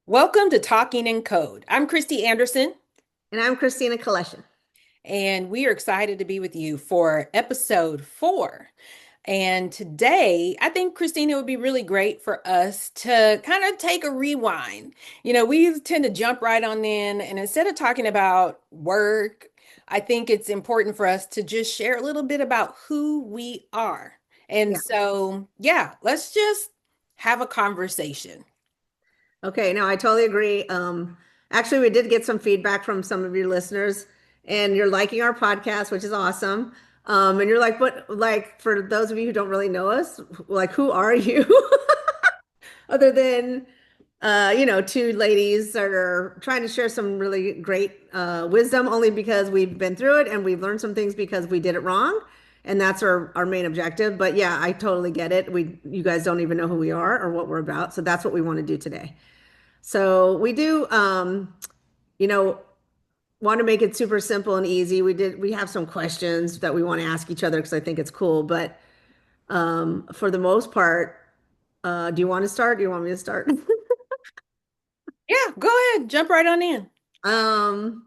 Welcome to Talking in Code. I'm Christy Anderson, And I'm Christina Kaleshin. and we are excited to be with you for episode 4. And today, I think Christina would be really great for us to kind of take a rewind. We tend to jump right on in, and instead of talking about work, I think it's important for us to just share a little bit about who we are. And Yeah. so, yeah, let's just have a conversation. Okay. No, I totally agree. Actually, we did get some feedback from some of your listeners, and you're liking our podcast, which is awesome. And you're like, but like for those of you who don't really know us, like, who are you? Other than two ladies that are trying to share some really great wisdom only because we've been through it and we've learned some things because we did it wrong. And that's our main objective. But yeah, I totally get it. You guys don't even know who we are or what we're about. So that's what we want to do today. So we do you know, want to make it super simple and easy. We have some questions that we want to ask each other because I think it's cool. But for the most part, do you want to start? Do you want me to start? Yeah, go ahead, jump right on in. Um,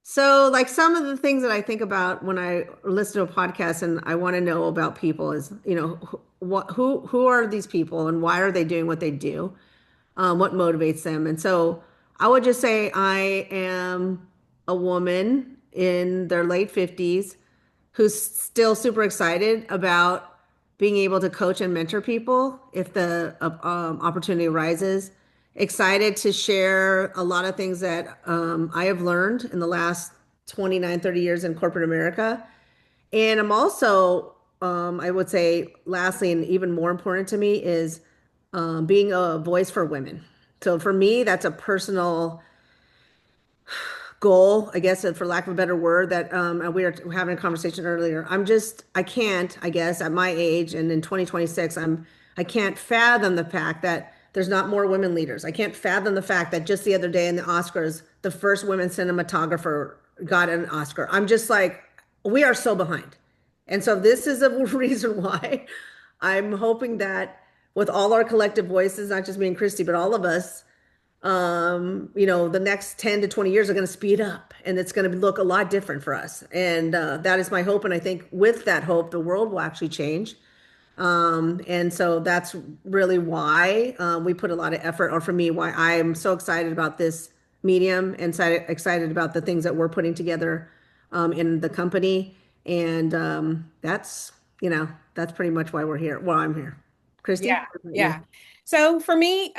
So, like some of the things that I think about when I listen to a podcast and I want to know about people is, who are these people and why are they doing what they do? What motivates them? And so, I would just say I am a woman in their late 50s who's still super excited about being able to coach and mentor people if the opportunity arises. Excited to share a lot of things that I have learned in the last 29, 30 years in corporate America. And I'm also, I would say, lastly, and even more important to me, is being a voice for women. So for me, that's a personal goal, I guess, for lack of a better word, that and we were having a conversation earlier. I can't, I guess, at my age and in 2026, I can't fathom the fact that there's not more women leaders. I can't fathom the fact that just the other day in the Oscars, the first women cinematographer got an Oscar. I'm just like, we are so behind. And so this is a reason why I'm hoping that with all our collective voices, not just me and Christy, but all of us, the next 10 to 20 years are going to speed up and it's going to look a lot different for us. And that is my hope. And I think with that hope, the world will actually change. And so that's really why we put a lot of effort, or for me, why I'm so excited about this medium and excited about the things that we're putting together in the company. And that's pretty much why we're here. Well, I'm here. Christy, Yeah, what about you? yeah. So for me,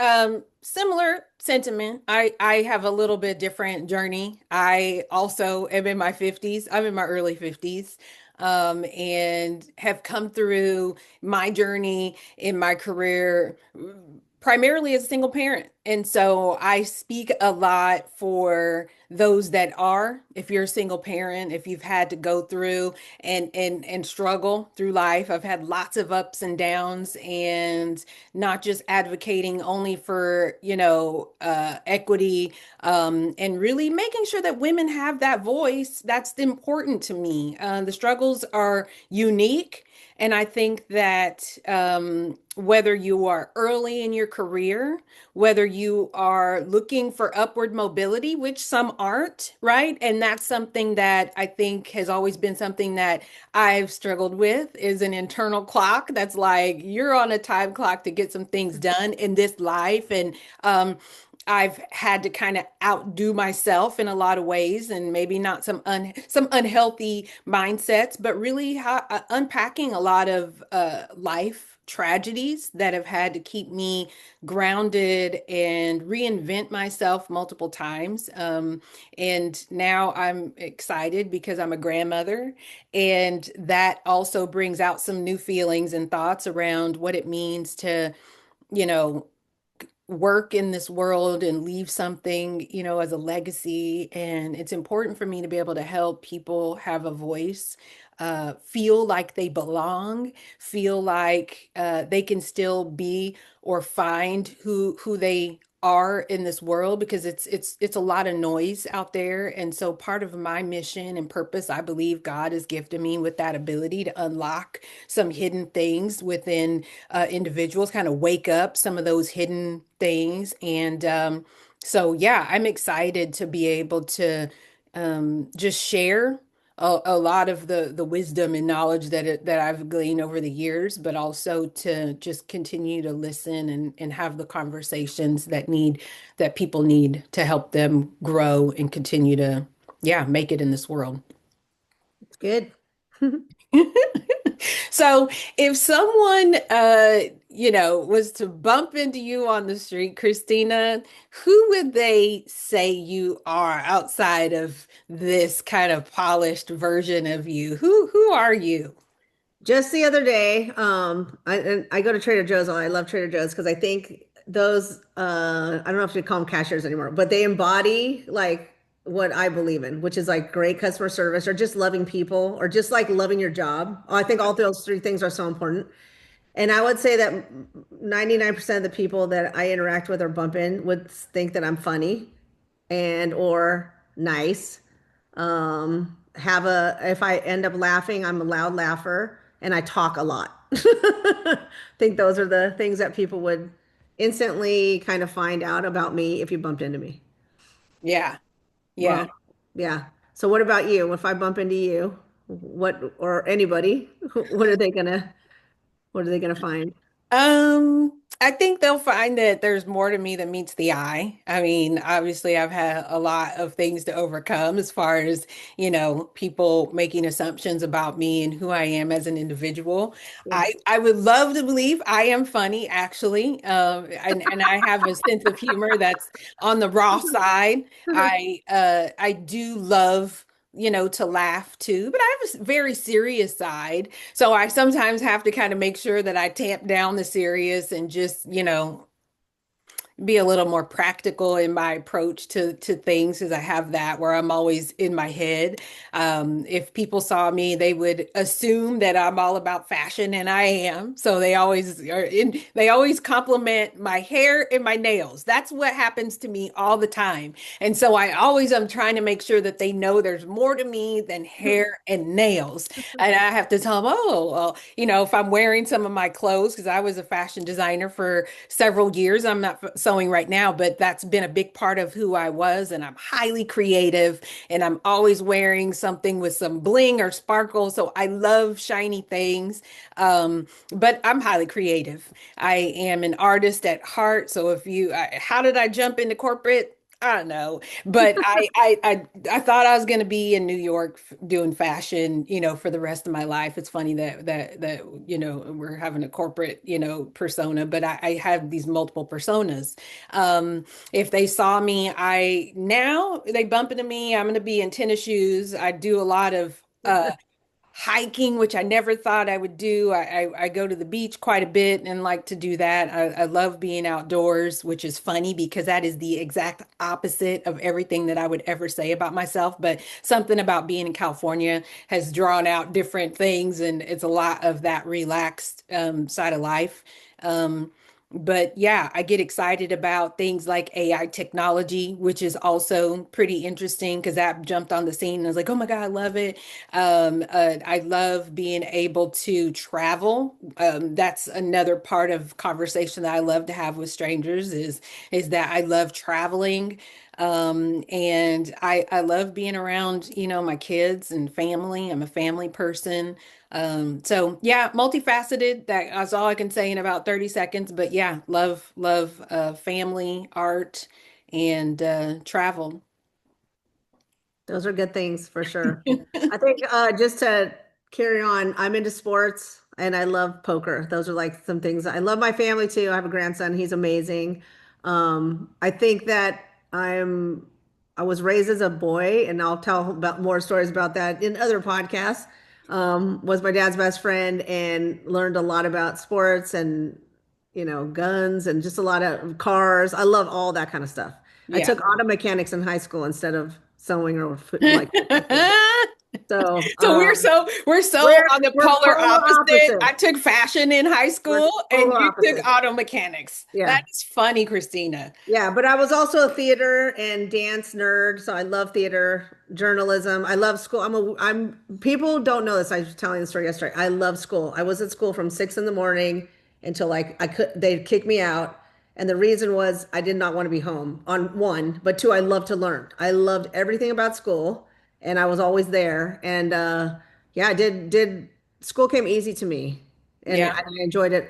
similar sentiment. I have a little bit different journey. I also am in my 50s. I'm in my early 50s. And have come through my journey in my career primarily as a single parent. And so I speak a lot for those that are, if you're a single parent, if you've had to go through and struggle through life. I've had lots of ups and downs, and not just advocating only for, equity, and really making sure that women have that voice. That's important to me. The struggles are unique. And I think that whether you are early in your career, whether you are looking for upward mobility, which some aren't, right? And that's something that I think has always been something that I've struggled with, is an internal clock that's like you're on a time clock to get some things done in this life. And I've had to kind of outdo myself in a lot of ways, and maybe not some unhealthy mindsets, but really unpacking a lot of life tragedies that have had to keep me grounded and reinvent myself multiple times. And now I'm excited because I'm a grandmother, and that also brings out some new feelings and thoughts around what it means to, you know, work in this world and leave something, as a legacy. And it's important for me to be able to help people have a voice, feel like they belong, feel like they can still be or find who they are in this world because it's a lot of noise out there. And so part of my mission and purpose, I believe God has gifted me with that ability to unlock some hidden things within individuals, kind of wake up some of those hidden things. And so yeah, I'm excited to be able to just share a lot of the wisdom and knowledge that I've gleaned over the years, but also to just continue to listen and have the conversations that people need to help them grow and continue to, yeah, make it in this world. It's good. So if someone was to bump into you on the street, Christina, who would they say you are outside of this kind of polished version of you? Who are you? Just the other day, I go to Trader Joe's. I love Trader Joe's because I think those, I don't know if you call them cashiers anymore, but they embody like what I believe in, which is like great customer service or just loving people or just like loving your job. I think all those three things are so important. And I would say that 99% of the people that I interact with or bump in would think that I'm funny and or nice. Have a if I end up laughing, I'm a loud laugher and I talk a lot. I think those are the things that people would instantly kind of find out about me if you bumped into me. Yeah, yeah. Well, yeah. So what about you? If I bump into you, what or anybody, what are they gonna find? I think they'll find that there's more to me than meets the eye. I mean, obviously, I've had a lot of things to overcome as far as, people making assumptions about me and who I am as an individual. Yeah. I would love to believe I am funny, actually. And I have a sense of humor that's on the raw side. I do love, to laugh too, but I have a very serious side. So I sometimes have to kind of make sure that I tamp down the serious and just, be a little more practical in my approach to things because I have that where I'm always in my head. If people saw me, they would assume that I'm all about fashion, and I am. So they always compliment my hair and my nails. That's what happens to me all the time. And so I always am trying to make sure that they know there's more to me than hair and nails. And I have to tell them, oh, well, if I'm wearing some of my clothes, because I was a fashion designer for several years. I'm not sewing right now, but that's been a big part of who I was. And I'm highly creative and I'm always wearing something with some bling or sparkle. So I love shiny things. But I'm highly creative. I am an artist at heart. So how did I jump into corporate? I don't know, but I thought I was going to be in New York doing fashion, for the rest of my life. It's funny that we're having a corporate, persona, but I have these multiple personas. If they saw me, I now they bump into me. I'm going to be in tennis shoes. I do a lot of hiking, which I never thought I would do. I go to the beach quite a bit and like to do that. I love being outdoors, which is funny because that is the exact opposite of everything that I would ever say about myself. But something about being in California has drawn out different things, and it's a lot of that relaxed side of life. But yeah, I get excited about things like AI technology, which is also pretty interesting because that jumped on the scene and I was like, oh my God, I love it. I love being able to travel. That's another part of conversation that I love to have with strangers is that I love traveling. And I love being around, my kids and family. I'm a family person. So yeah, multifaceted. That's all I can say in about 30 seconds. But yeah, love family, art, and travel. Those are good things for sure. I think just to carry on, I'm into sports and I love poker. Those are like some things. I love my family too. I have a grandson. He's amazing. I think that I was raised as a boy, and I'll tell about more stories about that in other podcasts. Was my dad's best friend and learned a lot about sports and guns and just a lot of cars. I love all that kind of stuff. I Yeah. took auto mechanics in high school instead of sewing or like football. So So we're so on the we're polar polar opposite. I opposites. took fashion in high We're school and polar you took opposites. auto mechanics. That Yeah. is funny, Christina. Yeah, but I was also a theater and dance nerd, so I love theater, journalism. I love school. I'm people don't know this. I was telling the story yesterday. I love school. I was at school from 6 in the morning until like I could they'd kick me out. And the reason was I did not want to be home on one, but two, I love to learn. I loved everything about school and I was always there. And yeah, I did school came easy to me and Yeah. I enjoyed it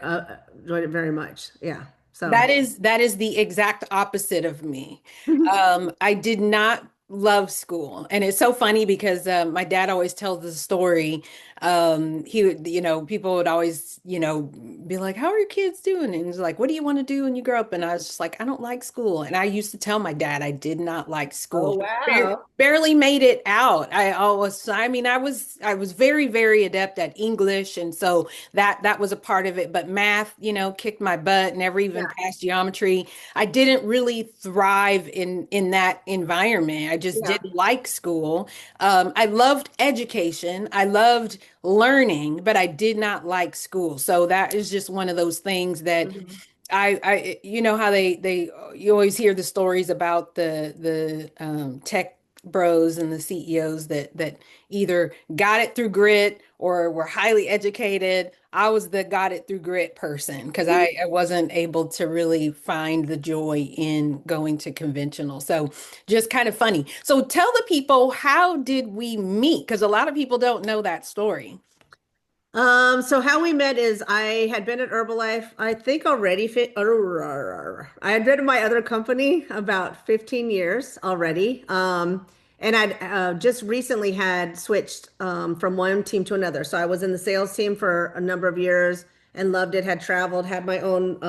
very much. Yeah. So That is the exact opposite of me. I did not love school, and it's so funny because my dad always tells the story. He would, people would always, be like, "How are your kids doing?" And he's like, "What do you want to do when you grow up?" And I was just like, "I don't like school." And I used to tell my dad I did not like Oh, school. wow. Barely made it out. I mean, I was very, very adept at English, and so that was a part of it. But math, kicked my butt, never even Yeah, passed geometry. I didn't really thrive in that environment. I just yeah. didn't like school. I loved education. I loved learning, but I did not like school. So that is just one of those things that Mhm. you know how you always hear the stories about the tech bros and the CEOs that either got it through grit or were highly educated. I was the got it through grit person because I wasn't able to really find the joy in going to conventional. So just kind of funny. So tell the people, how did we meet? Because a lot of people don't know that story. So how we met is I had been at Herbalife, I think already I had been in my other company about 15 years already. And I'd just recently had switched from one team to another. So I was in the sales team for a number of years and loved it, had traveled, had my own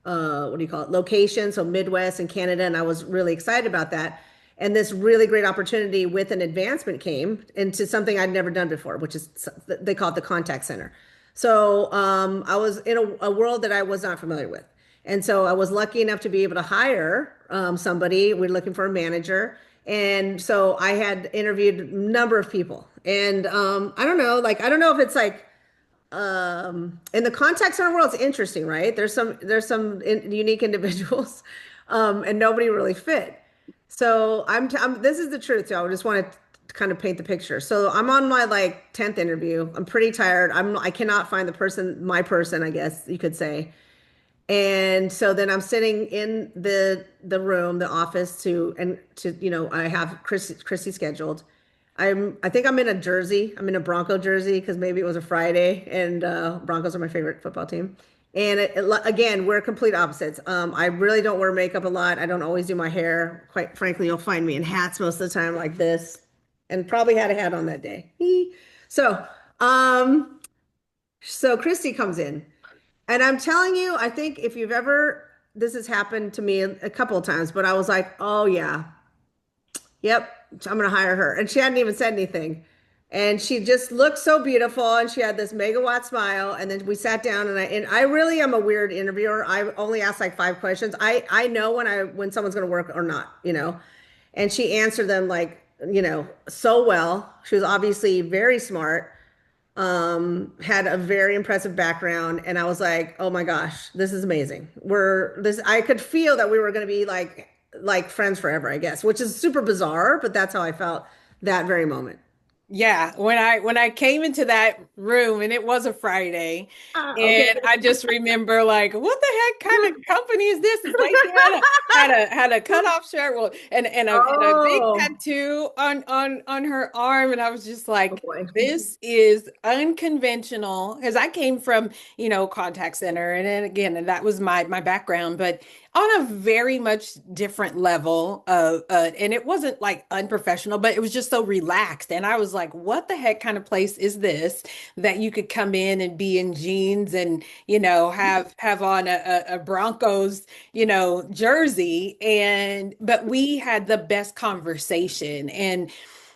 what do you call it, location, so Midwest and Canada, and I was really excited about that. And this really great opportunity with an advancement came into something I'd never done before, which is they call it the contact center. So I was in a world that I was not familiar with. And so I was lucky enough to be able to hire somebody. We're looking for a manager. And so I had interviewed a number of people. And I don't know, like, I don't know if it's like, in the contact center world, it's interesting, right? There's some unique individuals, and nobody really fit. So this is the truth, y'all. I just want to kind of paint the picture. So I'm on my like 10th interview. I'm pretty tired. I cannot find my person, I guess you could say. And so then I'm sitting in the room, the office I have Chrissy scheduled. I think I'm in a jersey. I'm in a Bronco jersey because maybe it was a Friday and Broncos are my favorite football team. And again, we're complete opposites. I really don't wear makeup a lot. I don't always do my hair. Quite frankly, you'll find me in hats most of the time like this and probably had a hat on that day. So, um, so Christy comes in. And I'm telling you, I think if you've ever, this has happened to me a couple of times, but I was like, oh yeah, yep, I'm gonna hire her. And she hadn't even said anything. And she just looked so beautiful and she had this megawatt smile. And then we sat down and I really am a weird interviewer. I only ask like 5 questions. I know when someone's gonna work or not. And she answered them like, so well. She was obviously very smart, had a very impressive background, and I was like, oh my gosh, this is amazing. I could feel that we were going to be like friends forever, I guess, which is super bizarre, but that's how I felt that very moment. Yeah, when I came into that room and it was a Friday, Ah, okay. and I just remember like, what the heck kind of company is this? It's like she had a cutoff shirt, well, and a big Oh, tattoo on her arm, and I was just oh like, boy. this is unconventional because I came from contact center, and then again, and that was my background, but on a very much different level of and it wasn't like unprofessional, but it was just so relaxed, and I was like, what the heck kind of place is this that you could come in and be in jeans and have on a Broncos jersey, and but we had the best conversation, and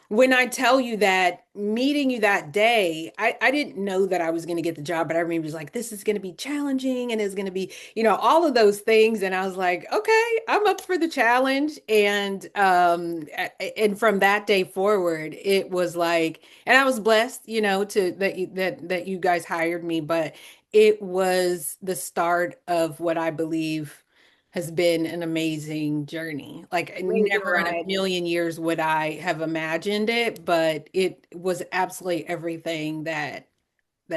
when I tell you that meeting you that day, I didn't know that I was going to get the job, but I remember it was like, this is going to be challenging and it's going to be, all of those things. And I was like, okay, I'm up for the challenge. And from that day forward, it was like, and I was blessed, to that you guys hired me, but it was the start of what I believe has been an amazing journey. Like Amazing never in a ride. million years would I have imagined it, but it was absolutely everything that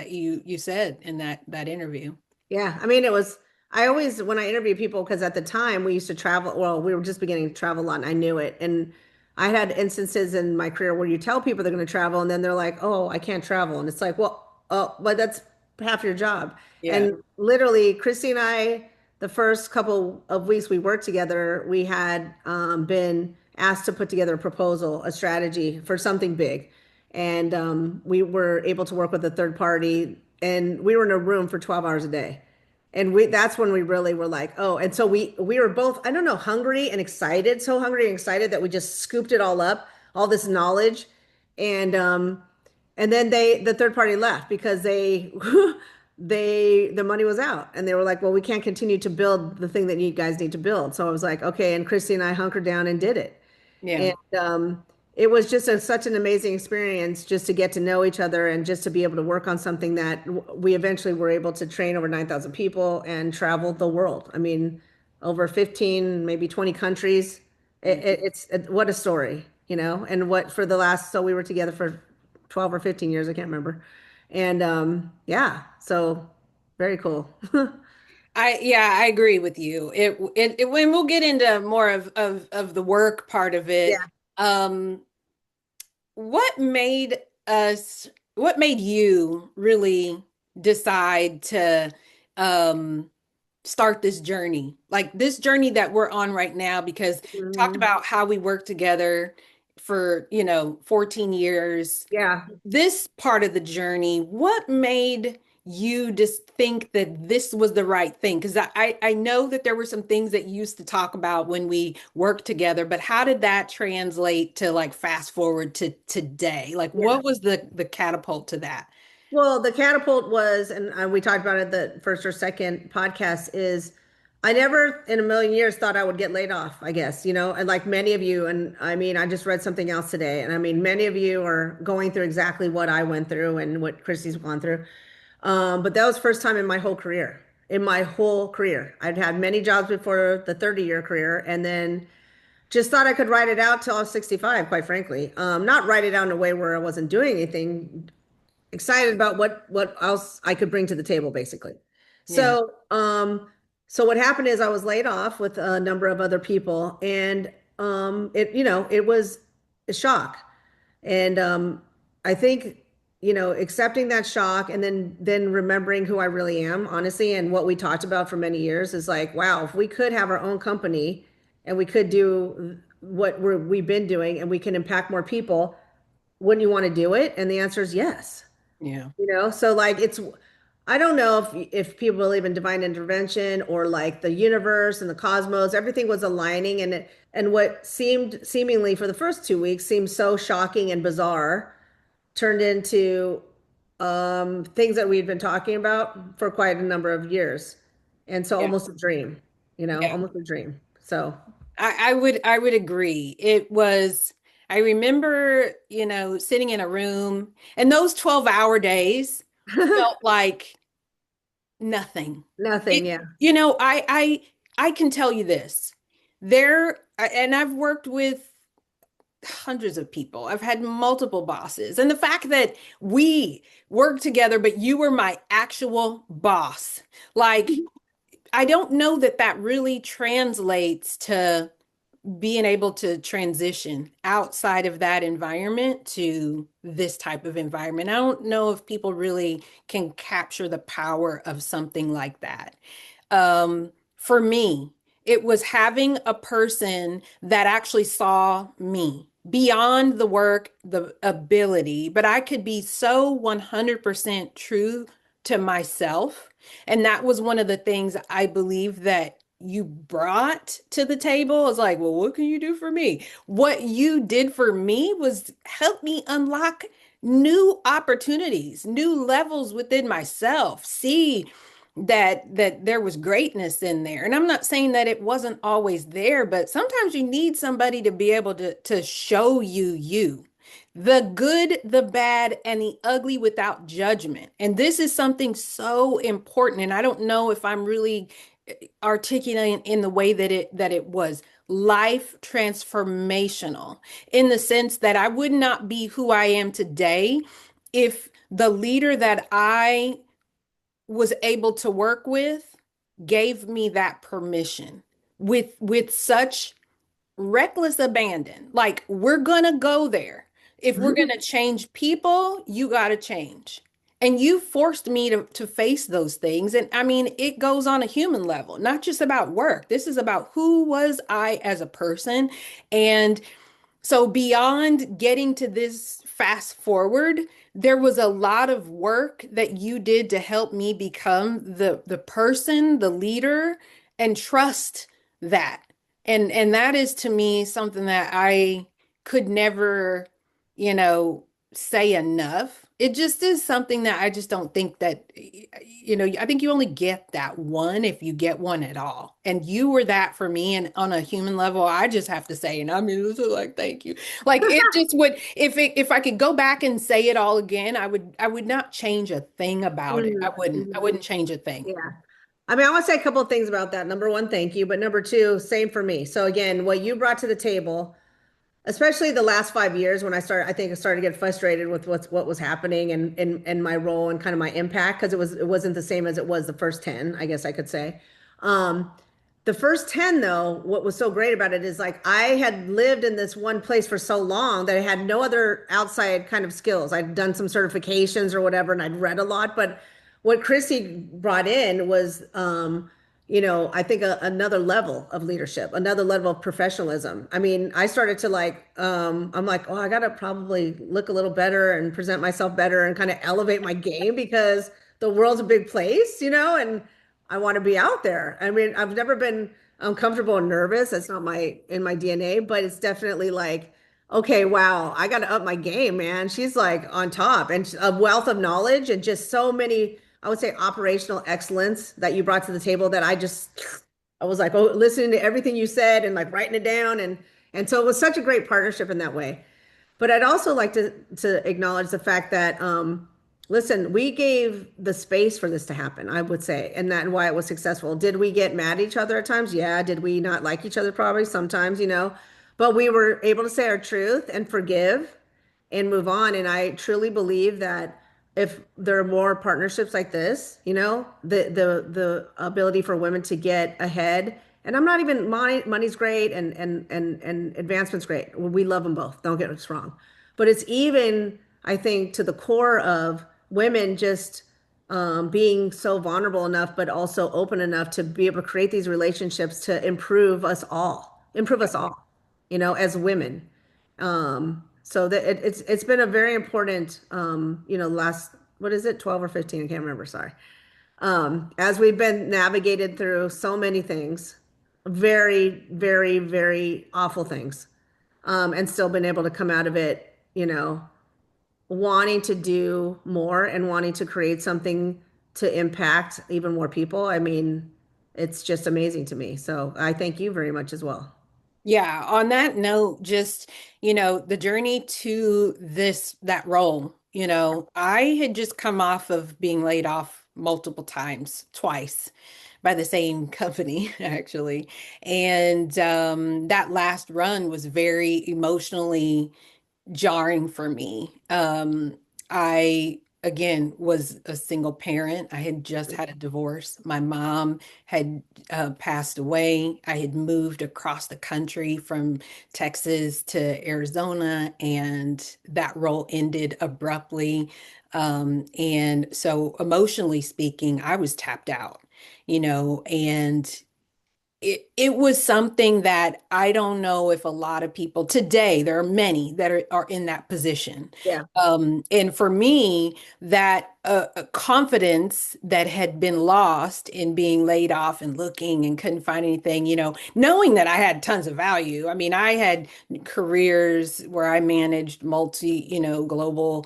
you said in that interview. Yeah, I mean, it was, I always, when I interview people, because at the time we used to travel, well, we were just beginning to travel a lot and I knew it. And I had instances in my career where you tell people they're going to travel and then they're like, oh, I can't travel. And it's like, well, oh, but that's half your job. Yeah. And literally, Christy and I, the first couple of weeks we worked together, we had been asked to put together a proposal, a strategy for something big. And we were able to work with a third party and we were in a room for 12 hours a day. And that's when we really were like, oh, and so we were both, I don't know, hungry and excited, so hungry and excited that we just scooped it all up, all this knowledge. And then the third party left because the money was out and they were like, well, we can't continue to build the thing that you guys need to build. So I was like, okay, and Christy and I hunkered down and did it. Yeah. And it was just such an amazing experience just to get to know each other and just to be able to work on something that we eventually were able to train over 9,000 people and travel the world. I mean, over 15, maybe 20 countries. What a story, and what for the last, so we were together for 12 or 15 years, I can't remember. And yeah, so very cool. Yeah, I agree with you. When we'll get into more of the work part of it, Yeah. um, what made what made you really decide to um start this journey? Like this journey that we're on right now, because talked Mhm. about how we worked together for, 14 years. Yeah. This part of the journey, what made you just think that this was the right thing? Because I know that there were some things that you used to talk about when we worked together, but how did that translate to like fast forward to today? Like Yeah. what was the catapult to that? Well, the catapult was, and we talked about it the first or second podcast, is I never in a million years thought I would get laid off, I guess, and like many of you, and I mean, I just read something else today, and I mean, many of you are going through exactly what I went through and what Christy's gone through. But that was first time in my whole career. In my whole career, I'd had many jobs before the 30-year career, and then just thought I could write it out till I was 65, quite frankly. Not write it out in a way where I wasn't doing anything, excited about what else I could bring to the table, basically. Yeah, So what happened is I was laid off with a number of other people, and it was a shock. And I think, accepting that shock and then remembering who I really am, honestly, and what we talked about for many years is like, wow, if we could have our own company and we could do what we've been doing and we can impact more people, wouldn't you want to do it? And the answer is yes. yeah, So like I don't know if people believe in divine intervention or like the universe and the cosmos, everything was aligning and what seemed seemingly for the first 2 weeks seemed so shocking and bizarre turned into things that we'd been talking about for quite a number of years. And so yeah, almost a dream, yeah. almost a dream. So I would agree. It was, I remember, sitting in a room and those 12-hour days felt like nothing. nothing, It, yeah. I can tell you this. And I've worked with hundreds of people. I've had multiple bosses. And the fact that we worked together, but you were my actual boss, like, I don't know that that really translates to being able to transition outside of that environment to this type of environment. I don't know if people really can capture the power of something like that. For me, it was having a person that actually saw me beyond the work, the ability, but I could be so 100% true to myself. And that was one of the things I believe that you brought to the table is like, well, what can you do for me? What you did for me was help me unlock new opportunities, new levels within myself, see that there was greatness in there. And I'm not saying that it wasn't always there, but sometimes you need somebody to be able to show you the good, the bad, and the ugly without judgment. And this is something so important. And I don't know if I'm really articulating in the way that it was life transformational in the sense that I would not be who I am today if the leader that I was able to work with gave me that permission with such reckless abandon. Like, we're gonna go there. If we're gonna change people, you gotta change. And you forced me to face those things. And I mean, it goes on a human level, not just about work. This is about who was I as a person. And so beyond getting to this fast forward, there was a lot of work that you did to help me become the person, the leader, and trust that. And that is to me something that I could never, you know, say enough. It just is something that I just don't think that, I think you only get that one if you get one at all. And you were that for me. And on a human level, I just have to say, and I mean, this is like, thank you. Like it just would, if I could go back and say it all again, I would not change a thing about it. I Mhm. wouldn't change a thing. Yeah. I mean, I want to say a couple of things about that. Number one, thank you. But number two, same for me. So again, what you brought to the table, especially the last 5 years when I think I started to get frustrated with what was happening and my role and kind of my impact because it wasn't the same as it was the first 10, I guess I could say. Um, the first 10 though, what was so great about it is like I had lived in this one place for so long that I had no other outside kind of skills. I'd done some certifications or whatever and I'd read a lot, but what Chrissy brought in was I think another level of leadership, another level of professionalism. I mean, I started to I'm like, oh, I got to probably look a little better and present myself better and kind of elevate my game because the world's a big place, and I want to be out there. I mean, I've never been uncomfortable and nervous. That's not in my DNA, but it's definitely like, okay, wow, I got to up my game, man. She's like on top and a wealth of knowledge and just so many, I would say, operational excellence that you brought to the table that I was like, oh, listening to everything you said and like writing it down. And so it was such a great partnership in that way. But I'd also like to acknowledge the fact that listen, we gave the space for this to happen, I would say, and that why it was successful. Did we get mad at each other at times? Yeah. Did we not like each other? Probably sometimes. But we were able to say our truth and forgive and move on. And I truly believe that if there are more partnerships like this, the ability for women to get ahead. And I'm not even money's great and advancement's great. We love them both. Don't get us wrong. But it's even, I think, to the core of women just being so vulnerable enough, but also open enough to be able to create these relationships to improve us all, as women. So that it's been a very important, last, what is it, 12 or 15? I can't remember. Sorry. As we've been navigated through so many things, very, very, very awful things, and still been able to come out of it, wanting to do more and wanting to create something to impact even more people. I mean, it's just amazing to me. So I thank you very much as well. Yeah, on that note, just, the journey to that role, I had just come off of being laid off multiple times, twice by the same company, actually. And that last run was very emotionally jarring for me. I, again, was a single parent. I had just had a divorce. My mom had passed away. I had moved across the country from Texas to Arizona, and that role ended abruptly. And so, emotionally speaking, I was tapped out, and it was something that I don't know if a lot of people today, there are many that are in that position. Yeah. And for me, that confidence that had been lost in being laid off and looking and couldn't find anything, knowing that I had tons of value. I mean, I had careers where I managed multi, global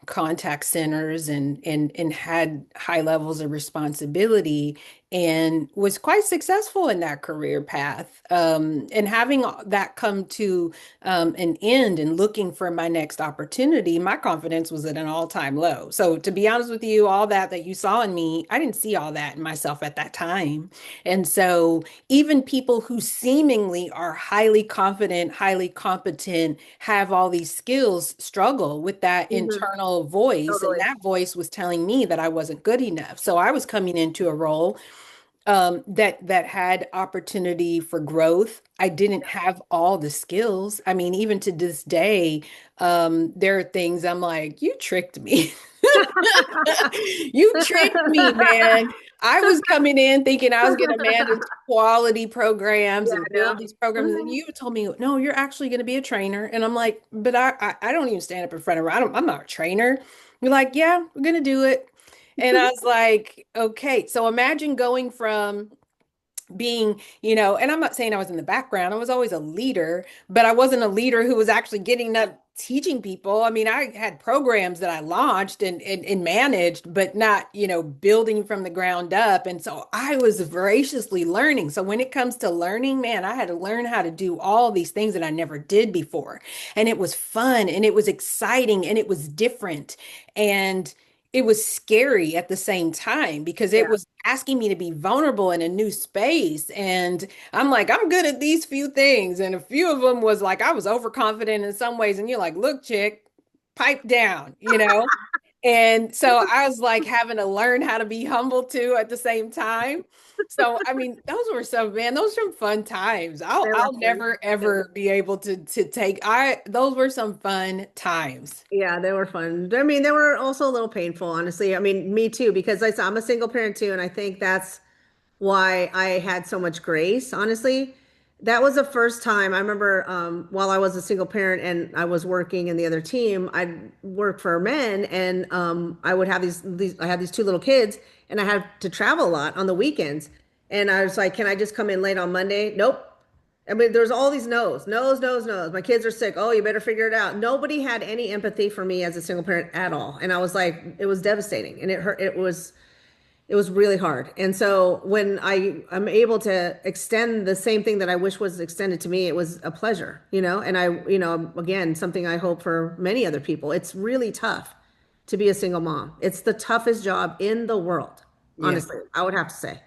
contact centers and had high levels of responsibility and was quite successful in that career path. And having that come to an end and looking for my next opportunity, my confidence was at an all-time low. So to be honest with you, all that you saw in me, I didn't see all that in myself at that time. And so even people who seemingly are highly confident, highly competent, have all these skills, struggle with that Hmm. internal voice. And Totally. that voice was telling me that I wasn't good enough. So I was coming into a role that had opportunity for growth. I didn't have all the skills. I mean, even to this day, there are things I'm like, you tricked me. You tricked me, man. I was coming in thinking I was going to manage quality programs Yeah, and I know. build these programs, and Mhm. you told me, no, you're actually going to be a trainer. And I'm like, but I don't even stand up in front of her. I'm not a trainer. You're like, yeah, we're going to do it. And I was like, okay. So imagine going from being, and I'm not saying I was in the background. I was always a leader, but I wasn't a leader who was actually getting up teaching people. I mean, I had programs that I launched and managed, but not, building from the ground up. And so I was voraciously learning. So when it comes to learning, man, I had to learn how to do all these things that I never did before. And it was fun and it was exciting and it was different. And it was scary at the same time because it Yeah. was asking me to be vulnerable in a new space. And I'm like, I'm good at these few things. And a few of them was like, I was overconfident in some ways. And you're like, look, chick, pipe down. And so I was like having to learn how to be humble too at the same time. So I mean, those were fun times. I'll They were I'll fun. never ever be able to take I those were some fun times. Yeah, they were fun. I mean, they were also a little painful, honestly. I mean, me too, because I'm a single parent too, and I think that's why I had so much grace, honestly. That was the first time I remember while I was a single parent and I was working in the other team, I'd work for men and I would have these I had these two little kids and I had to travel a lot on the weekends. And I was like, can I just come in late on Monday? Nope. I mean, there's all these no's, no's, no's, no's. My kids are sick. Oh, you better figure it out. Nobody had any empathy for me as a single parent at all. And I was like, it was devastating and it hurt. It was really hard. And so when I'm able to extend the same thing that I wish was extended to me, it was a pleasure, and again, something I hope for many other people. It's really tough to be a single mom. It's the toughest job in the world, Yeah. honestly, I would have to say.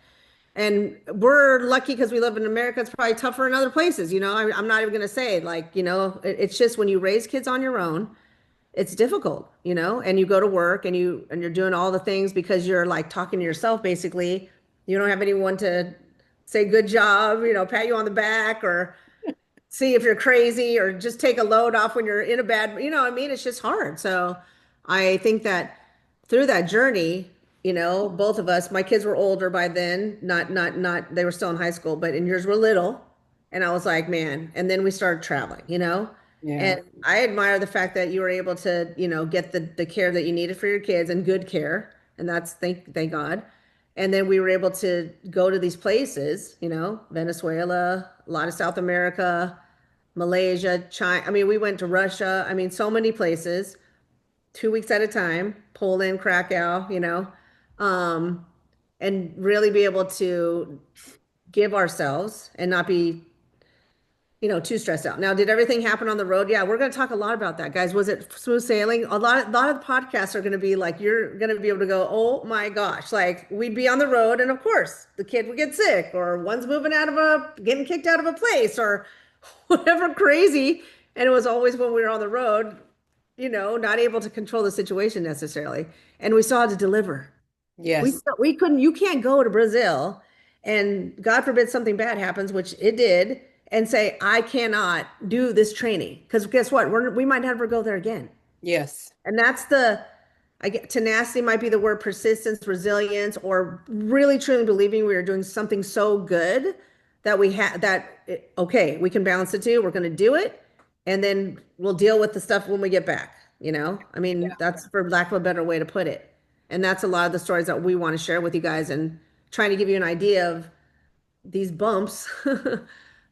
And we're lucky because we live in America. It's probably tougher in other places. I'm not even going to say like, it's just when you raise kids on your own, it's difficult, and you go to work and you're doing all the things because you're like talking to yourself basically. You don't have anyone to say good job, pat you on the back or see if you're crazy or just take a load off when you're in a bad, what I mean? It's just hard. So I think that through that journey, both of us, my kids were older by then, not, they were still in high school, but and yours were little. And I was like, man, and then we started traveling, Yeah. and I admire the fact that you were able to, get the care that you needed for your kids and good care. And that's thank God. And then we were able to go to these places, Venezuela, a lot of South America, Malaysia, China. I mean, we went to Russia. I mean, so many places, 2 weeks at a time, Poland, Krakow, um, and really be able to give ourselves and not be, too stressed out. Now, did everything happen on the road? Yeah, we're going to talk a lot about that, guys. Was it smooth sailing? A lot of the podcasts are going to be like, you're going to be able to go, oh my gosh, like we'd be on the road, and of course, the kid would get sick, or one's getting kicked out of a place, or whatever crazy. And it was always when we were on the road, not able to control the situation necessarily, and we still had to deliver. Yes. We couldn't, you can't go to Brazil and God forbid something bad happens, which it did, and say, I cannot do this training. Because guess what? We might never go there again. Yes. And I get tenacity might be the word, persistence, resilience, or really truly believing we are doing something so good that we have okay, we can balance the two. We're going to do it, and then we'll deal with the stuff when we get back. I mean, that's for lack of a better way to put it. And that's a lot of the stories that we want to share with you guys and trying to give you an idea of these bumps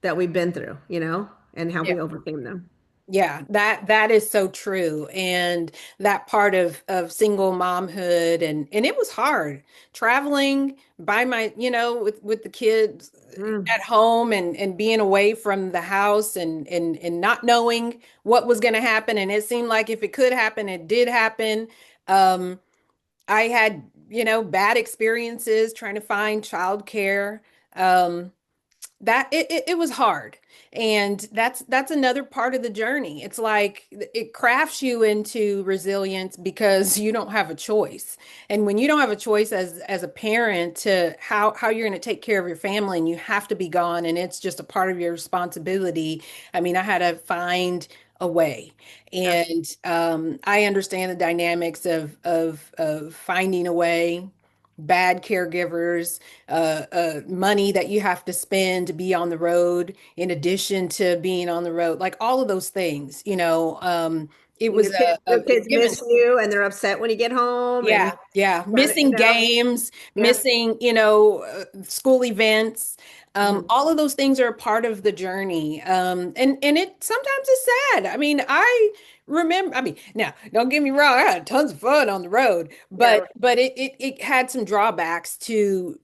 that we've been through, and how Yeah. we overcame them. Yeah, that is so true. And that part of single momhood and it was hard traveling by my, with the kids Mm. at home and being away from the house and not knowing what was going to happen. And it seemed like if it could happen, it did happen. Um, I had, bad experiences trying to find childcare. That it was hard, and that's another part of the journey. It's like it crafts you into resilience because you don't have a choice. And when you don't have a choice as a parent to how you're going to take care of your family, and you have to be gone, and it's just a part of your responsibility. I mean, I had to find a way. Yeah, And I understand the dynamics of finding a way, bad caregivers, money that you have to spend to be on the road, in addition to being on the road, like all of those things, it and was a your kids give and miss you, and they're upset when you get home, and yeah, yeah. trying to, Missing games, yeah. missing, school events. Mhm. All of those things are a part of the journey. And it sometimes is sad. I mean, I remember, I mean, now don't get me wrong, I had tons of fun on the road, Yeah, but it had some drawbacks to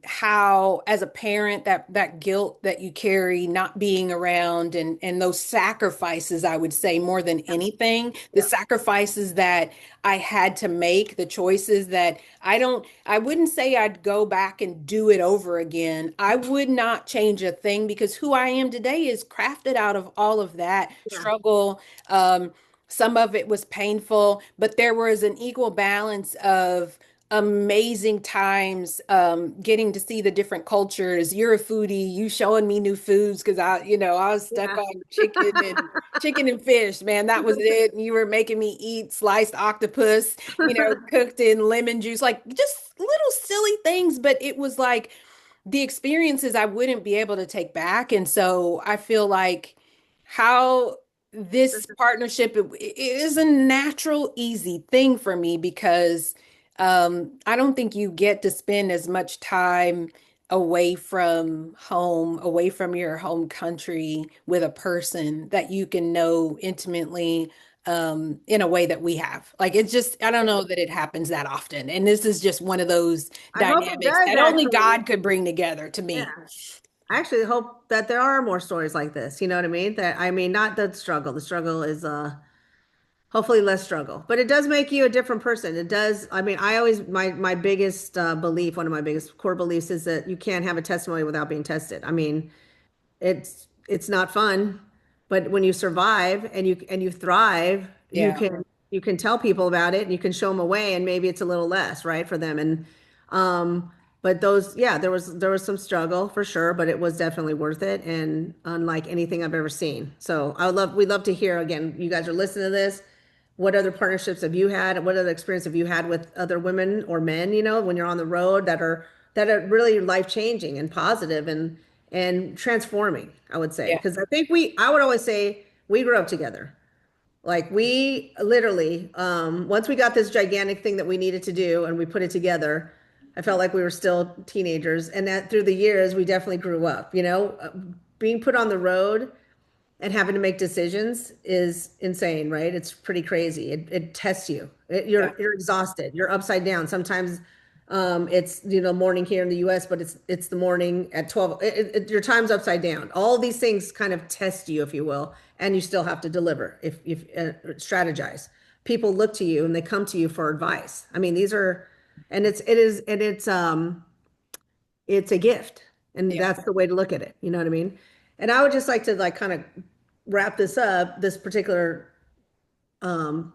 how as a parent that guilt that you carry not being around and those sacrifices, I would say more than anything, the yeah, sacrifices that I had to make, the choices that I wouldn't say I'd go back and do it over again. I would not change a thing because who I am today is crafted out of all of that yeah, struggle. Um, some of it was painful, but there was an equal balance of amazing times, getting to see the different cultures. You're a foodie, you showing me new foods because I was stuck yeah. on chicken and fish, man. That was it. And you were making me eat sliced octopus, cooked in lemon juice, like just little silly things, but it was like the experiences I wouldn't be able to take back. And so I feel like how this partnership it is a natural, easy thing for me because I don't think you get to spend as much time away from home, away from your home country with a person that you can know intimately in a way that we have. Like it's just, I don't know that it happens that often. And this is just one of those I hope it dynamics does that only actually. God could bring together to Yeah. me. I actually hope that there are more stories like this. You know what I mean? That I mean, not the struggle. The struggle is hopefully less struggle, but it does make you a different person. It does. I mean, I always my biggest belief, one of my biggest core beliefs is that you can't have a testimony without being tested. I mean, it's not fun, but when you survive and you thrive, Yeah. you can tell people about it and you can show them a way, and maybe it's a little less, right, for them. And but those, yeah, there was some struggle for sure, but it was definitely worth it and unlike anything I've ever seen. So we'd love to hear again. You guys are listening to this. What other partnerships have you had? What other experience have you had with other women or men, when you're on the road that are really life changing and positive and transforming, I would say. Yeah. Because I would always say we grew up together. Like we literally, once we got this gigantic thing that we needed to do and we put it together, I felt like we were still teenagers. And that through the years, we definitely grew up, being put on the road and having to make decisions is insane, right? It's pretty crazy. It tests you. Yeah. You're exhausted. You're upside down. Sometimes it's morning here in the U.S., but it's the morning at 12. Your time's upside down. All these things kind of test you, if you will, and you still have to deliver. If strategize, people look to you and they come to you for advice. I mean, these are, and it's a gift, and Yeah. that's the way to look at it. You know what I mean? And I would just like to like kind of wrap this up, this particular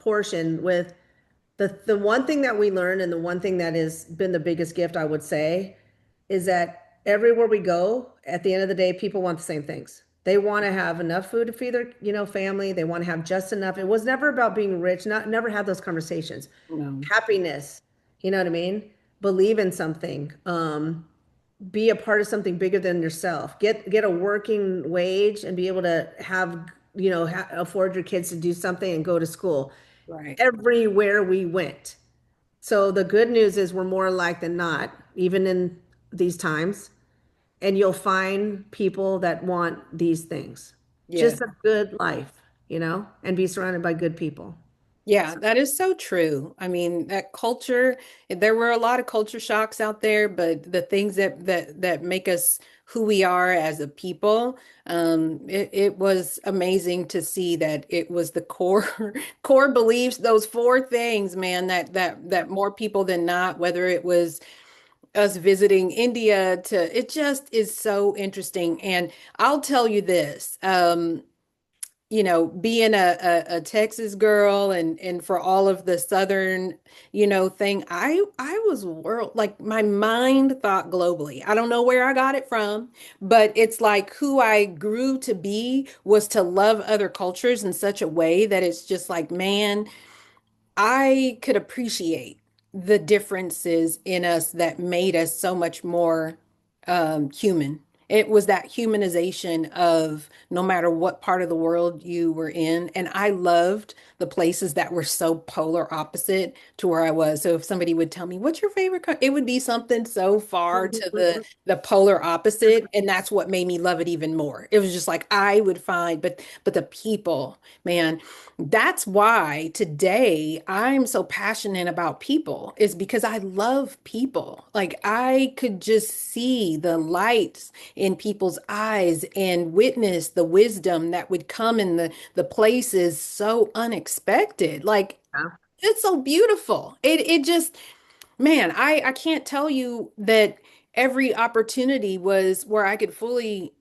portion with the one thing that we learned, and the one thing that has been the biggest gift, I would say, is that everywhere we go, at the end of the day, people want the same things. They want to have enough food to feed their, family. They want to have just enough. It was never about being rich. Never had those conversations. No. Happiness, you know what I mean? Believe in something. be a part of something bigger than yourself. Get a working wage and be able to have, afford your kids to do something and go to school. Right. Everywhere we went. So the good news is we're more alike than not, even in these times. And you'll find people that want these things. Yeah. Just a good life, and be surrounded by good people. Yeah, that is so true. I mean, that culture, there were a lot of culture shocks out there, but the things that make us who we are as a people, it was amazing to see that it was the core core beliefs, those four things, man, that more people than not, whether it was us visiting India to, it just is so interesting. And I'll tell you this, being a Texas girl and for all of the Southern, thing, I was world like my mind thought globally. I don't know where I got it from, but it's like who I grew to be was to love other cultures in such a way that it's just like, man, I could appreciate the differences in us that made us so much more human. It was that humanization of no matter what part of the world you were in. And I loved the places that were so polar opposite to where I was. So if somebody would tell me, what's your favorite it would be something so far to the polar opposite. And that's what made me love it even more. It was just like I would find, but the people, man. That's why today I'm so passionate about people, is because I love people. Like I could just see the lights in people's eyes and witness the wisdom that would come in the places so unexpected. Like Yeah. it's so beautiful. It just, man, I can't tell you that every opportunity was where I could fully,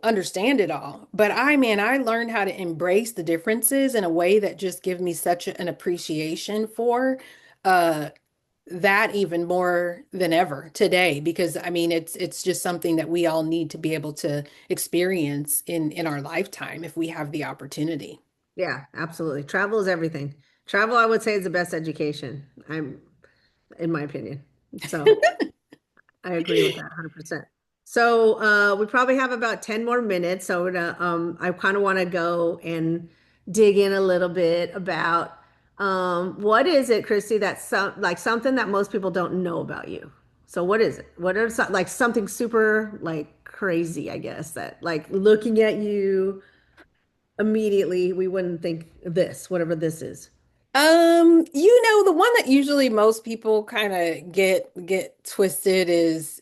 understand it all. But man, I learned how to embrace the differences in a way that just give me such an appreciation for uh that even more than ever today, because I mean it's just something that we all need to be able to experience in our lifetime if we have the opportunity. Yeah, absolutely. Travel is everything. Travel, I would say, is the best education. In my opinion. So I agree with that 100%. So we probably have about 10 more minutes. So I kind of want to go and dig in a little bit about what is it, Christy, that's like something that most people don't know about you. So what is it? What are like something super like crazy, I guess, that like looking at you immediately we wouldn't think this, whatever this is. The one that usually most people kind of get twisted is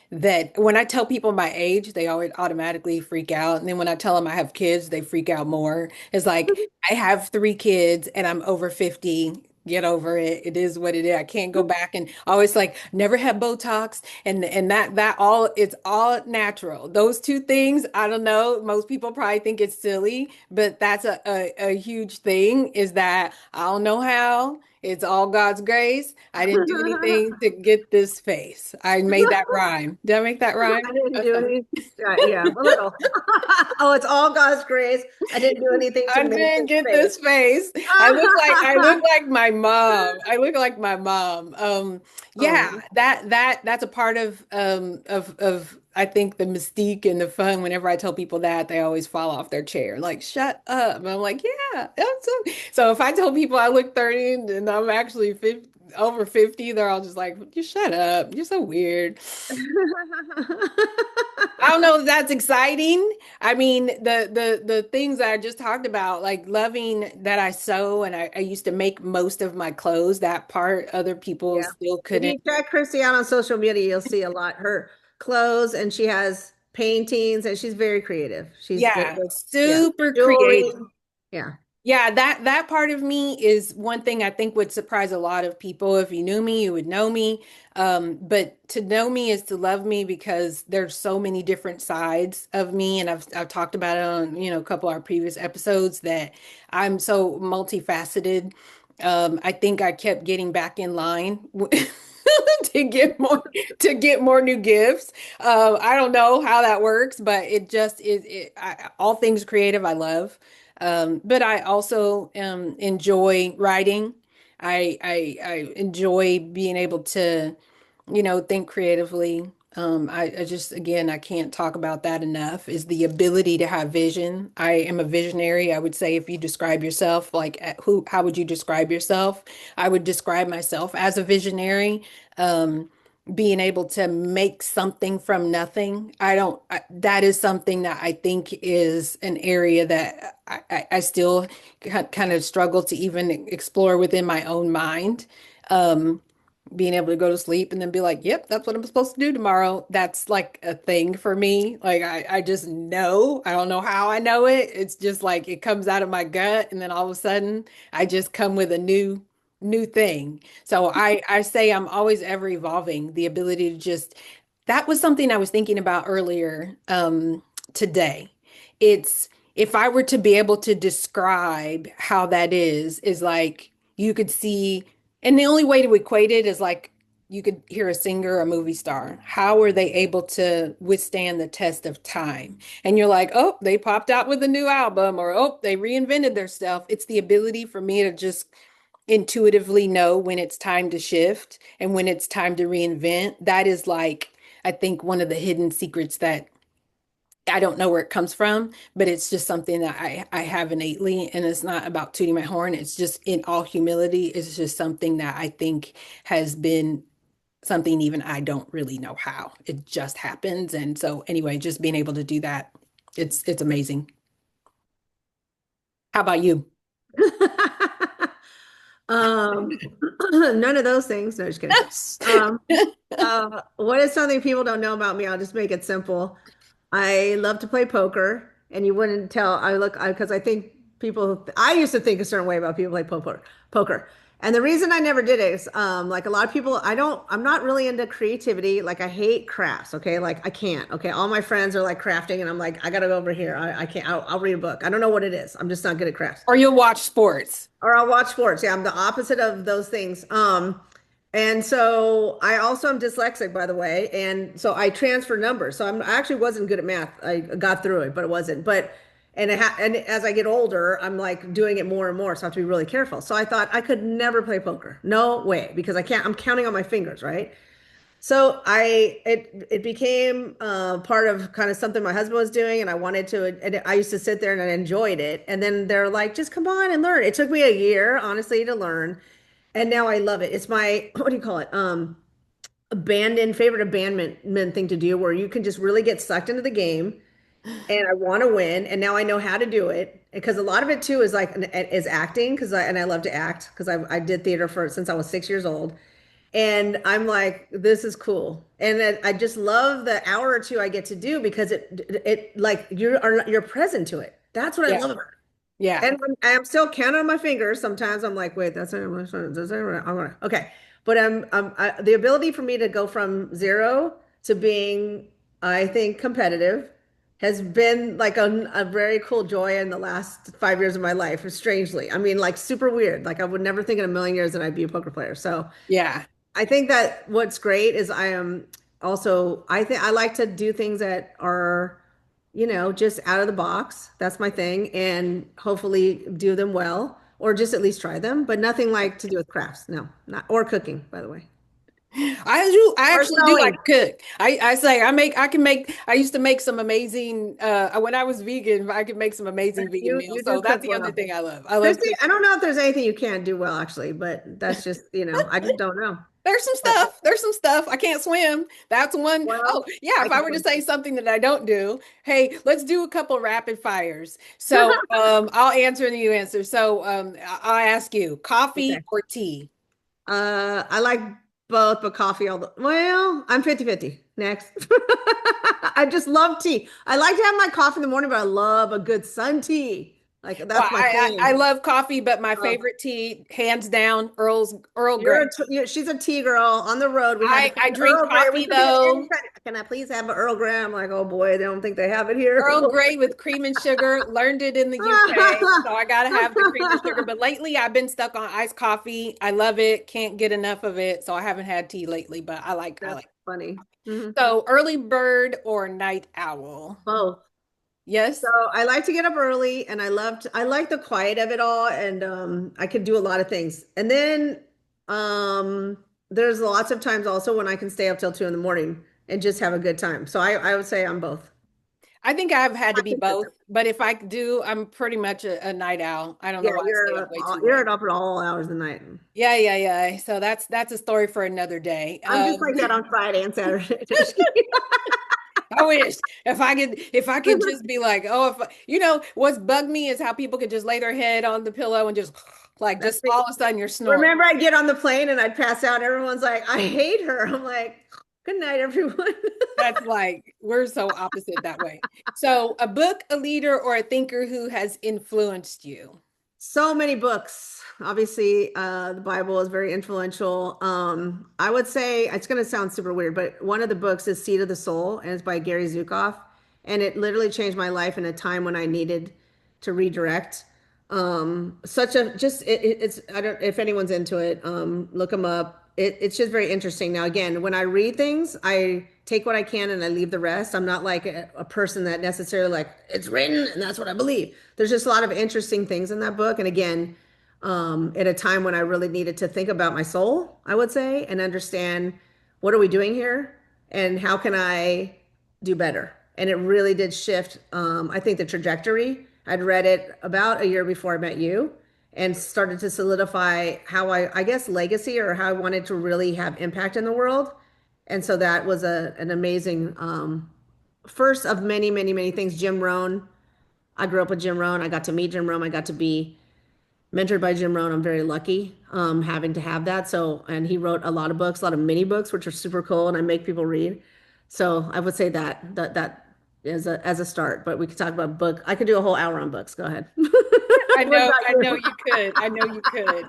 that when I tell people my age, they always automatically freak out. And then when I tell them I have kids, they freak out more. It's like I have three kids and I'm over 50. Get over it. It is what it is. I can't go back and always like never had Botox and that all it's all natural. Those two things, I don't know. Most people probably think it's silly, but that's a huge thing is that I don't know how. It's all God's grace. I didn't do anything to get this face. I made that rhyme. Did I make that rhyme? I didn't do any. Yeah, a little. Oh, it's all God's grace. I didn't do anything to I make didn't this get face. this face. I look like my mom. I look like my mom. Yeah, Oh. that's a part of I think the mystique and the fun. Whenever I tell people that, they always fall off their chair. Like, shut up. And I'm like, yeah, that's so if I tell people I look 30 and I'm actually 50, over 50, they're all just like, you shut up. You're so weird. I don't know if that's exciting. I mean, the things that I just talked about, like loving that I sew and I used to make most of my clothes, that part other people Yeah. still If couldn't. you check Christy out on social media, you'll see a lot her clothes, and she has paintings, and she's very creative. She's good Yeah, with, yeah, super jewelry. creative. Yeah. Yeah, that part of me is one thing I think would surprise a lot of people. If you knew me, you would know me. But to know me is to love me because there's so many different sides of me, and I've talked about it on, a couple of our previous episodes that I'm so multifaceted. I think I kept getting back in line to get more new gifts. I don't know how that works, but it just is. All things creative, I love. But I also enjoy writing. I enjoy being able to, think creatively. I just, again, I can't talk about that enough, is the ability to have vision. I am a visionary. I would say if you describe yourself, like how would you describe yourself? I would describe myself as a visionary. Being able to make something from nothing. That is something that I think is an area that I still kind of struggle to even explore within my own mind. Um, Being able to go to sleep and then be like, yep, that's what I'm supposed to do tomorrow. That's like a thing for me. Like I just know. I don't know how I know it. It's just like it comes out of my gut and then all of a sudden I just come with a new thing. So I say I'm always ever evolving. The ability to just that was something I was thinking about earlier today. It's if I were to be able to describe how that is like you could see and the only way to equate it is like you could hear a singer or a movie star. How are they able to withstand the test of time? And you're like, oh, they popped out with a new album, or oh, they reinvented their stuff. It's the ability for me to just intuitively know when it's time to shift and when it's time to reinvent. That is like, I think, one of the hidden secrets that I don't know where it comes from, but it's just something that I have innately. And it's not about tooting my horn. It's just in all humility, it's just something that I think has been something even I don't really know how. It just happens. And so anyway, just being able to do that, it's amazing. How about you? Um, none of those things. No, just kidding. Um, what is something people don't know about me? I'll just make it simple. I love to play poker, and you wouldn't tell. Because I think I used to think a certain way about people who play poker. And the reason I never did it is, like a lot of people, I'm not really into creativity. Like I hate crafts. Okay. Like I can't. Okay. All my friends are like crafting, and I'm like, I gotta go over here. I can't, I'll read a book. I don't know what it is. I'm just not good at crafts. Or you'll watch sports. Or I'll watch sports. Yeah, I'm the opposite of those things. And so I also am dyslexic, by the way, and so I transfer numbers. So I actually wasn't good at math. I got through it, but it wasn't. And as I get older, I'm like doing it more and more, so I have to be really careful. So I thought I could never play poker. No way, because I can't. I'm counting on my fingers, right? So it became part of kind of something my husband was doing, and I wanted to. And I used to sit there and I enjoyed it. And then they're like, "Just come on and learn." It took me a year, honestly, to learn, and now I love it. It's my what do you call it? Favorite abandonment thing to do, where you can just really get sucked into the game. And I want to win, and now I know how to do it. Because a lot of it too is like is acting, I love to act because I did theater for since I was 6 years old. And I'm like, this is cool. And I just love the hour or two I get to do because it like you're present to it. That's what I Yeah. love about it. Yeah. And I'm still counting on my fingers. Sometimes I'm like, wait, that's not, I'm gonna, okay. But the ability for me to go from zero to being, I think, competitive has been like a very cool joy in the last 5 years of my life, strangely. I mean, like super weird. Like I would never think in a million years that I'd be a poker player. So Yeah. I think that what's great is I am also I think I like to do things that are, just out of the box. That's my thing, and hopefully do them well, or just at least try them, but nothing like to do with crafts. No, not or cooking, by the way. I Or actually do like sewing. to cook. I can make I used to make some amazing when I was vegan, I could make some amazing vegan You meals. do So that's cook the other well. thing I love. I love Christy, cooking. I don't know if there's anything you can't do well, actually, but that's just, I just don't know. There's some But stuff. There's some stuff. I can't swim. That's one. Oh, well, yeah. I If I can were to swim. say something that I don't do, hey, let's do a couple rapid fires. So I'll answer and you answer. So I'll ask you, coffee Okay. or tea? I like both, but coffee well, I'm 50-50. Next. I just love tea. I like to have my coffee in the morning, but I love a good sun tea. Like Well, that's my I thing. love coffee, but my Oh, favorite tea, hands down, Earl Grey. she's a tea girl on the road. We had to I find drink Earl Grey. We coffee could be in any though. kind. Can I please have an Earl Grey? I'm like, oh boy, they don't think they have it here. Earl Grey with cream and sugar. Learned it in the UK, so I gotta have the cream and sugar. But lately, I've been stuck on iced coffee. I love it. Can't get enough of it. So I haven't had tea lately, but I That's like. funny. Mhm. So early bird or night owl? Both. So Yes. I like to get up early, and I like the quiet of it all, and I could do a lot of things. And then um there's lots of times also when I can stay up till 2 in the morning and just have a good time. So I would say I'm both. I think I've had to Not be both, consistent. but if I do, I'm pretty much a night owl. I don't know Yeah, why I stay up way too you're late. up at all hours of the night. Yeah, yeah, yeah. So that's a story for another day. I'm just like that on Friday and Saturday. No, just kidding. I wish if I could just be like, oh, if what's bugged me is how people could just lay their head on the pillow and just like That's just me. all of a sudden you're snoring. Remember, I'd get on the plane and I'd pass out. Everyone's like, I hate her. I'm like, good night, everyone. That's like we're so opposite that way. So, a book, a leader, or a thinker who has influenced you. So many books. Obviously, the Bible is very influential. I would say it's going to sound super weird, but one of the books is Seed of the Soul, and it's by Gary Zukav, and it literally changed my life in a time when I needed to redirect. Such a just it's I don't if anyone's into it, look them up. It's just very interesting. Now, again, when I read things, I take what I can and I leave the rest. I'm not like a person that necessarily like it's written and that's what I believe. There's just a lot of interesting things in that book. And again, at a time when I really needed to think about my soul, I would say, and understand what are we doing here and how can I do better. And it really did shift, I think, the trajectory. I'd read it about a year before I met you and started to solidify how I guess, legacy or how I wanted to really have impact in the world. And so that was an amazing first of many, many, many things. Jim Rohn. I grew up with Jim Rohn. I got to meet Jim Rohn. I got to be mentored by Jim Rohn. I'm very lucky having to have that. So, and he wrote a lot of books, a lot of mini books, which are super cool, and I make people read. So I would say that as a start. But we could talk about book. I could do a whole hour on books. Go ahead. What about I know you? you could. I know you could.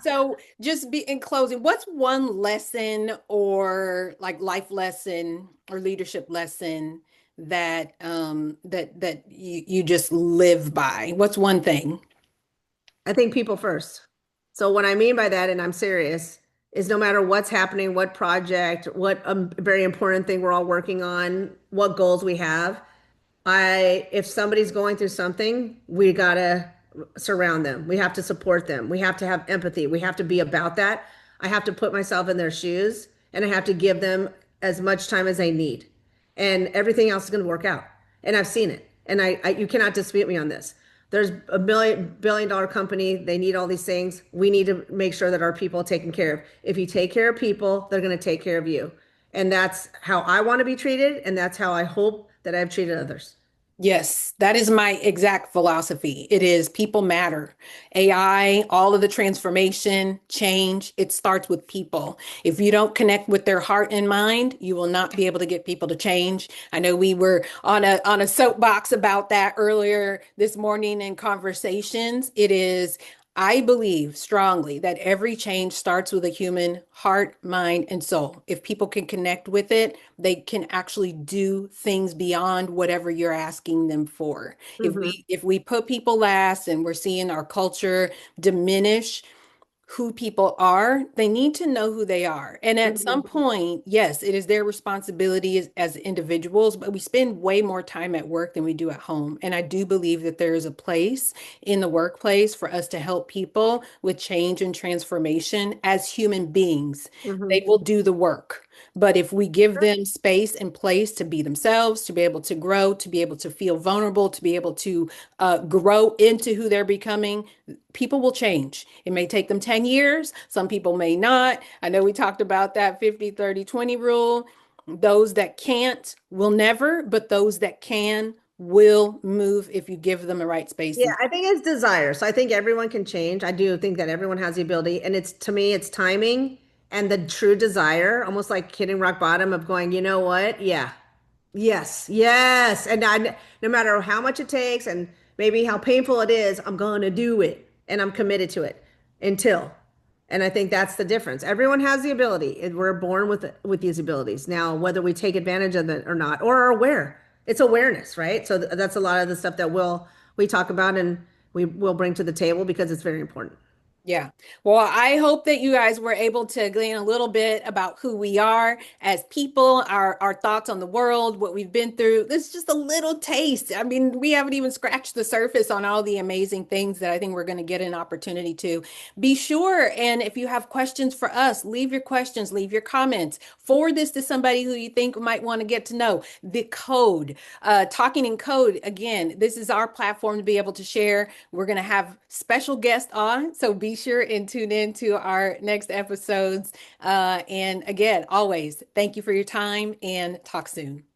So, just be in closing, what's one lesson or like life lesson or leadership lesson that you just live by? What's one thing? I think people first. So what I mean by that, and I'm serious, is no matter what's happening, what project, what very important thing we're all working on, what goals we have, if somebody's going through something, we gotta surround them. We have to support them. We have to have empathy. We have to be about that. I have to put myself in their shoes and I have to give them as much time as they need. And everything else is going to work out. And I've seen it. And you cannot dispute me on this. There's a billion dollar company. They need all these things. We need to make sure that our people are taken care of. If you take care of people, they're going to take care of you. And that's how I want to be treated. And that's how I hope that I've treated others. Yes, that is my exact philosophy. It is people matter. AI, all of the transformation, change, it starts with people. If you don't connect with their heart and mind, you will not be able to get people to change. I know we were on a soapbox about that earlier this morning in conversations. I believe strongly that every change starts with a human heart, mind, and soul. If people can connect with it, they can actually do things beyond whatever you're asking them for. Hmm. If we put people last and we're seeing our culture diminish who people are, they need to know who they are. And at some Hmm. point, yes, it is their responsibility as individuals, but we spend way more time at work than we do at home. And I do believe that there is a place in the workplace for us to help people with change and transformation as human beings. They Hmm. will do the work. But if we give them space and place to be themselves, to be able to grow, to be able to feel vulnerable, to be able to grow into who they're becoming, people will change. It may take them 10 years. Some people may not. I know we talked about that 50-30-20 rule. Those that can't will never, but those that can will move if you give them the right space Yeah, and I think it's desire. So I think everyone can change. I do think that everyone has the ability. And it's to me, it's timing and the true desire, almost like hitting rock bottom of going, you know what? Yeah. Yes. Yes. And no matter how much it takes and maybe how painful it is, I'm going to do it. And I'm committed to it until. And I think that's the difference. Everyone has the ability. And we're born with these abilities. Now, whether we take advantage of it or not, or are aware, it's awareness, right? So that's a lot of the stuff that we talk about and we will bring to the table because it's very important. Yeah. Well, I hope that you guys were able to glean a little bit about who we are as people, our thoughts on the world, what we've been through. This is just a little taste. I mean, we haven't even scratched the surface on all the amazing things that I think we're going to get an opportunity to. Be sure, and if you have questions for us, leave your questions, leave your comments. Forward this to somebody who you think might want to get to know the code. Talking in code, again, this is our platform to be able to share. We're going to have special guests on, so be sure and tune in to our next episodes. And again, always thank you for your time and talk soon.